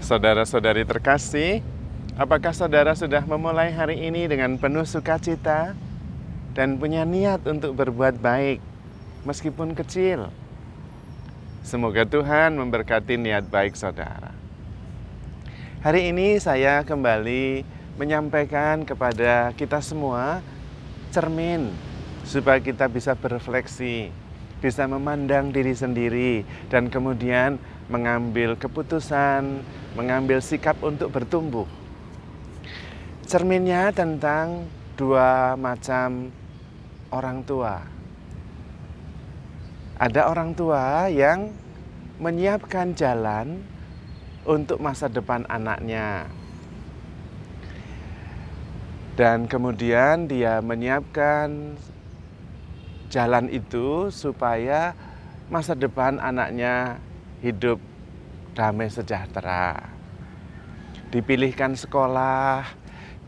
Saudara-saudari terkasih, apakah saudara sudah memulai hari ini dengan penuh sukacita dan punya niat untuk berbuat baik, meskipun kecil? Semoga Tuhan memberkati niat baik saudara. Hari ini saya kembali menyampaikan kepada kita semua cermin supaya kita bisa berefleksi, bisa memandang diri sendiri, dan kemudian mengambil keputusan, mengambil sikap untuk bertumbuh. Cerminnya tentang dua macam orang tua. Ada orang tua yang menyiapkan jalan untuk masa depan anaknya. Dan kemudian dia menyiapkan jalan itu supaya masa depan anaknya hidup damai sejahtera. Dipilihkan sekolah,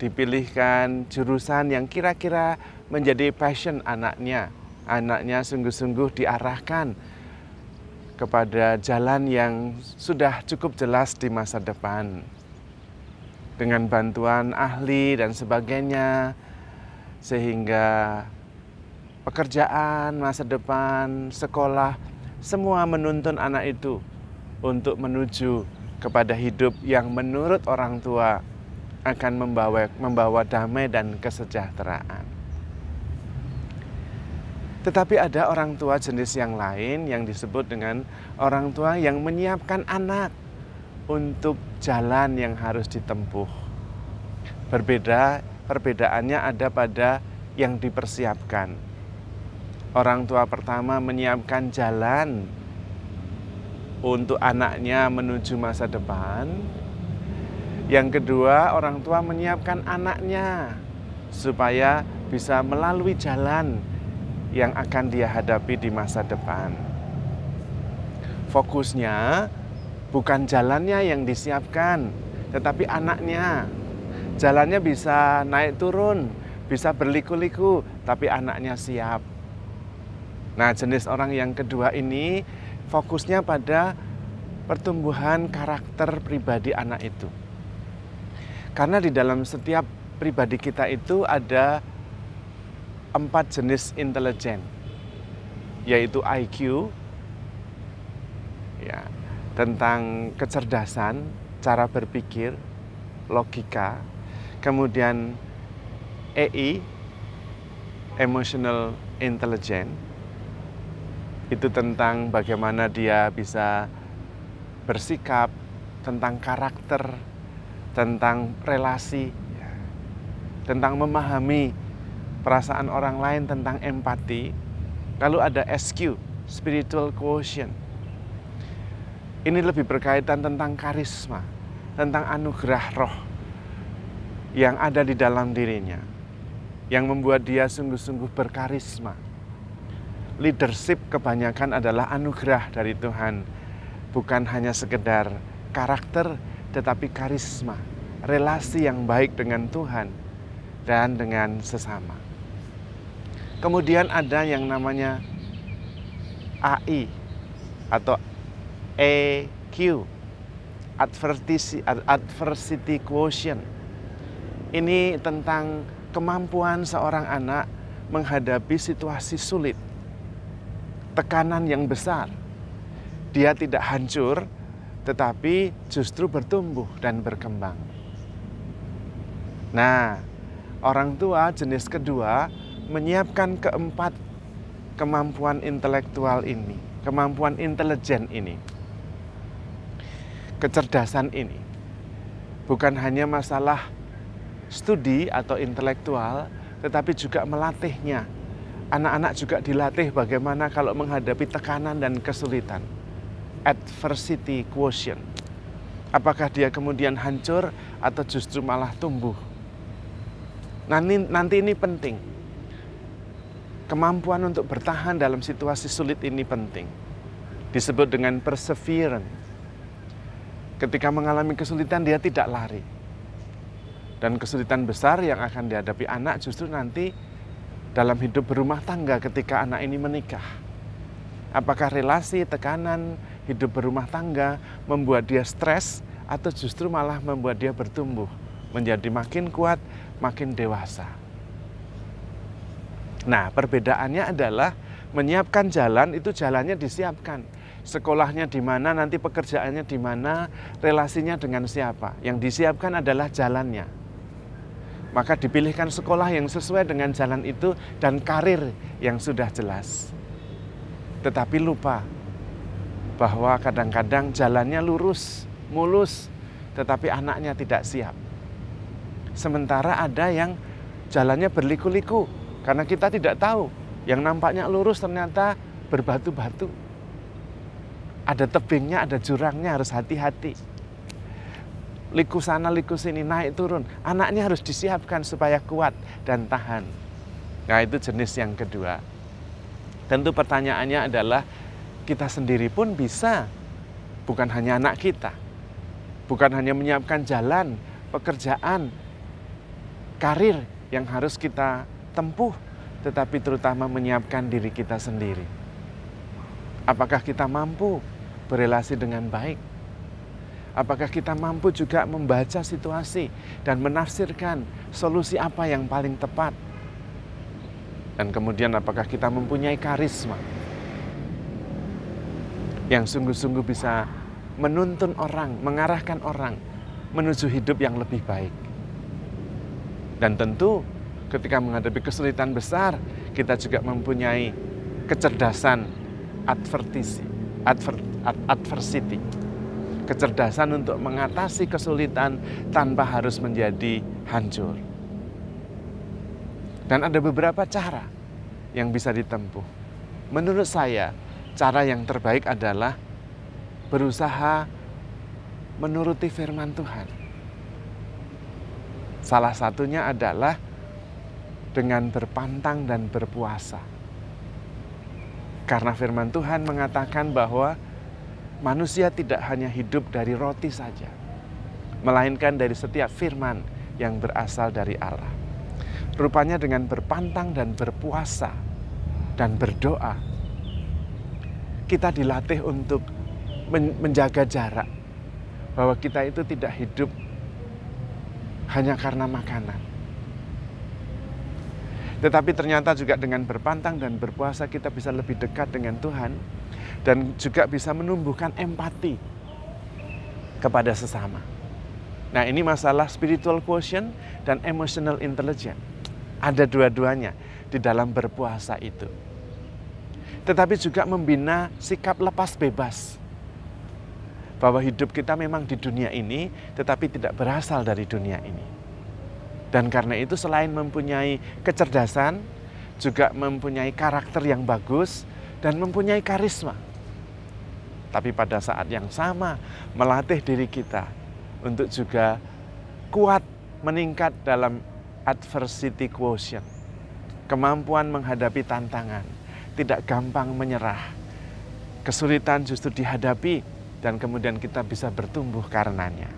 dipilihkan jurusan yang kira-kira menjadi passion anaknya. Anaknya sungguh-sungguh diarahkan kepada jalan yang sudah cukup jelas di masa depan. Dengan bantuan ahli dan sebagainya, sehingga pekerjaan, masa depan, sekolah, semua menuntun anak itu untuk menuju kepada hidup yang menurut orang tua akan membawa damai dan kesejahteraan. Tetapi ada orang tua jenis yang lain yang disebut dengan orang tua yang menyiapkan anak untuk jalan yang harus ditempuh. Perbedaannya ada pada yang dipersiapkan. Orang tua pertama menyiapkan jalan untuk anaknya menuju masa depan. Yang kedua, orang tua menyiapkan anaknya supaya bisa melalui jalan yang akan dia hadapi di masa depan. Fokusnya bukan jalannya yang disiapkan, tetapi anaknya. Jalannya bisa naik turun, bisa berliku-liku, tapi anaknya siap. Nah, jenis orang yang kedua ini fokusnya pada pertumbuhan karakter pribadi anak itu. Karena di dalam setiap pribadi kita itu ada 4 jenis intelijen, yaitu IQ, ya, tentang kecerdasan, cara berpikir, logika. Kemudian EI, emotional intelligence, itu tentang bagaimana dia bisa bersikap, tentang karakter, tentang relasi, tentang memahami perasaan orang lain, tentang empati. Lalu ada SQ, spiritual quotient. Ini lebih berkaitan tentang karisma, tentang anugerah roh yang ada di dalam dirinya, yang membuat dia sungguh-sungguh berkarisma. Leadership kebanyakan adalah anugerah dari Tuhan, bukan hanya sekedar karakter, tetapi karisma, relasi yang baik dengan Tuhan dan dengan sesama. Kemudian ada yang namanya AI atau EQ, adversity quotient. Ini tentang kemampuan seorang anak menghadapi situasi sulit, tekanan yang besar. Dia tidak hancur, tetapi justru bertumbuh dan berkembang. Nah, orang tua jenis kedua menyiapkan keempat kemampuan intelektual ini, kemampuan intelijen ini, kecerdasan ini. Bukan hanya masalah studi atau intelektual, tetapi juga melatihnya. Anak-anak juga dilatih bagaimana kalau menghadapi tekanan dan kesulitan. Adversity quotient. Apakah dia kemudian hancur atau justru malah tumbuh? Nanti ini penting. Kemampuan untuk bertahan dalam situasi sulit ini penting. Disebut dengan perseverance. Ketika mengalami kesulitan, dia tidak lari. Dan kesulitan besar yang akan dihadapi anak justru nanti dalam hidup berumah tangga ketika anak ini menikah. Apakah relasi, tekanan, hidup berumah tangga membuat dia stres atau justru malah membuat dia bertumbuh, menjadi makin kuat, makin dewasa. Nah, perbedaannya adalah menyiapkan jalan itu jalannya disiapkan. Sekolahnya di mana, nanti pekerjaannya di mana, relasinya dengan siapa. Yang disiapkan adalah jalannya. Maka dipilihkan sekolah yang sesuai dengan jalan itu dan karir yang sudah jelas. Tetapi lupa bahwa kadang-kadang jalannya lurus, mulus, tetapi anaknya tidak siap. Sementara ada yang jalannya berliku-liku, karena kita tidak tahu. Yang nampaknya lurus ternyata berbatu-batu. Ada tebingnya, ada jurangnya, harus hati-hati. Liku sana, liku sini, naik turun. Anaknya harus disiapkan supaya kuat dan tahan. Nah, itu jenis yang kedua. Tentu pertanyaannya adalah, kita sendiri pun bisa, bukan hanya anak kita. Bukan hanya menyiapkan jalan, pekerjaan, karir yang harus kita tempuh, tetapi terutama menyiapkan diri kita sendiri. Apakah kita mampu berelasi dengan baik? Apakah kita mampu juga membaca situasi dan menafsirkan solusi apa yang paling tepat? Dan kemudian apakah kita mempunyai karisma yang sungguh-sungguh bisa menuntun orang, mengarahkan orang menuju hidup yang lebih baik? Dan tentu ketika menghadapi kesulitan besar, kita juga mempunyai kecerdasan adversity. Kecerdasan untuk mengatasi kesulitan tanpa harus menjadi hancur. Dan ada beberapa cara yang bisa ditempuh. Menurut saya, cara yang terbaik adalah berusaha menuruti firman Tuhan. Salah satunya adalah dengan berpantang dan berpuasa. Karena firman Tuhan mengatakan bahwa manusia tidak hanya hidup dari roti saja, melainkan dari setiap firman yang berasal dari Allah. Rupanya dengan berpantang dan berpuasa dan berdoa, kita dilatih untuk menjaga jarak. Bahwa kita itu tidak hidup hanya karena makanan. Tetapi ternyata juga dengan berpantang dan berpuasa kita bisa lebih dekat dengan Tuhan dan juga bisa menumbuhkan empati kepada sesama. Nah, ini masalah spiritual quotient dan emotional intelligence. Ada dua-duanya di dalam berpuasa itu. Tetapi juga membina sikap lepas bebas. Bahwa hidup kita memang di dunia ini, tetapi tidak berasal dari dunia ini. Dan karena itu selain mempunyai kecerdasan, juga mempunyai karakter yang bagus, dan mempunyai karisma. Tapi pada saat yang sama, melatih diri kita untuk juga kuat meningkat dalam adversity quotient. Kemampuan menghadapi tantangan, tidak gampang menyerah. Kesulitan justru dihadapi, dan kemudian kita bisa bertumbuh karenanya.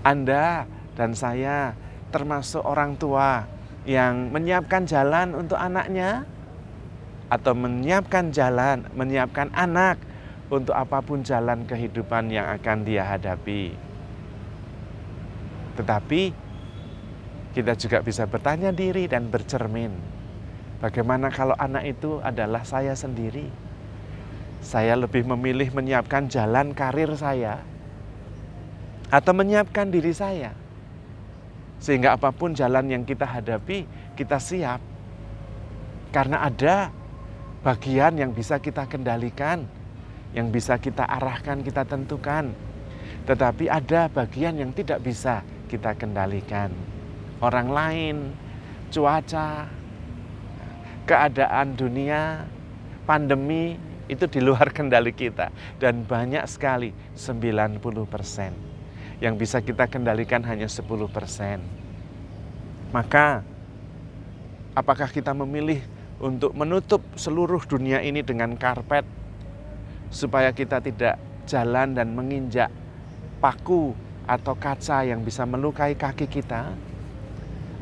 Anda dan saya termasuk orang tua yang menyiapkan jalan untuk anaknya, atau menyiapkan jalan, menyiapkan anak untuk apapun jalan kehidupan yang akan dia hadapi. Tetapi kita juga bisa bertanya diri dan bercermin, bagaimana kalau anak itu adalah saya sendiri? Saya lebih memilih menyiapkan jalan karir saya atau menyiapkan diri saya, sehingga apapun jalan yang kita hadapi, kita siap. Karena ada bagian yang bisa kita kendalikan, yang bisa kita arahkan, kita tentukan. Tetapi ada bagian yang tidak bisa kita kendalikan. Orang lain, cuaca, keadaan dunia, pandemi, itu di luar kendali kita. Dan banyak sekali, 90%. Yang bisa kita kendalikan hanya 10%. Maka, apakah kita memilih untuk menutup seluruh dunia ini dengan karpet, supaya kita tidak jalan dan menginjak paku atau kaca yang bisa melukai kaki kita?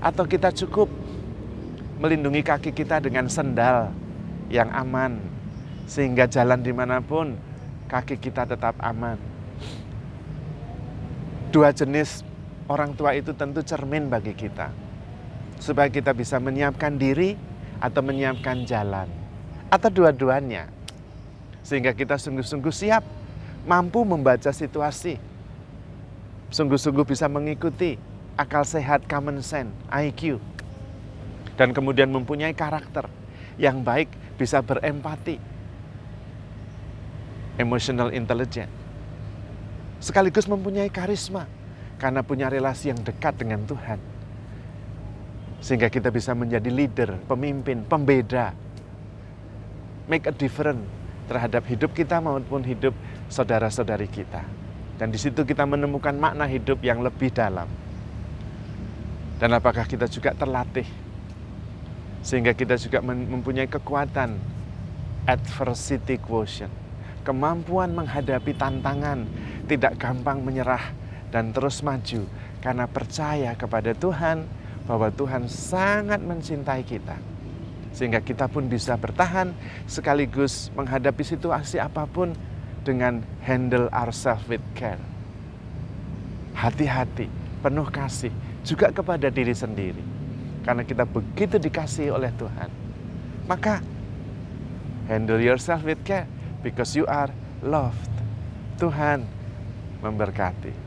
Atau kita cukup melindungi kaki kita dengan sendal yang aman, sehingga jalan dimanapun kaki kita tetap aman? Dua jenis orang tua itu tentu cermin bagi kita, supaya kita bisa menyiapkan diri atau menyiapkan jalan, atau dua-duanya, sehingga kita sungguh-sungguh siap, mampu membaca situasi, sungguh-sungguh bisa mengikuti akal sehat, common sense, IQ, dan kemudian mempunyai karakter yang baik, bisa berempati, emotional intelligence, sekaligus mempunyai karisma karena punya relasi yang dekat dengan Tuhan, sehingga kita bisa menjadi leader, pemimpin, pembeda, make a difference terhadap hidup kita maupun hidup saudara-saudari kita. Dan di situ kita menemukan makna hidup yang lebih dalam. Dan apakah kita juga terlatih sehingga kita juga mempunyai kekuatan adversity quotient, kemampuan menghadapi tantangan, tidak gampang menyerah dan terus maju karena percaya kepada Tuhan bahwa Tuhan sangat mencintai kita, sehingga kita pun bisa bertahan sekaligus menghadapi situasi apapun dengan handle ourselves with care. Hati-hati, penuh kasih juga kepada diri sendiri, karena kita begitu dikasihi oleh Tuhan. Maka handle yourself with care because you are loved. Tuhan memberkati.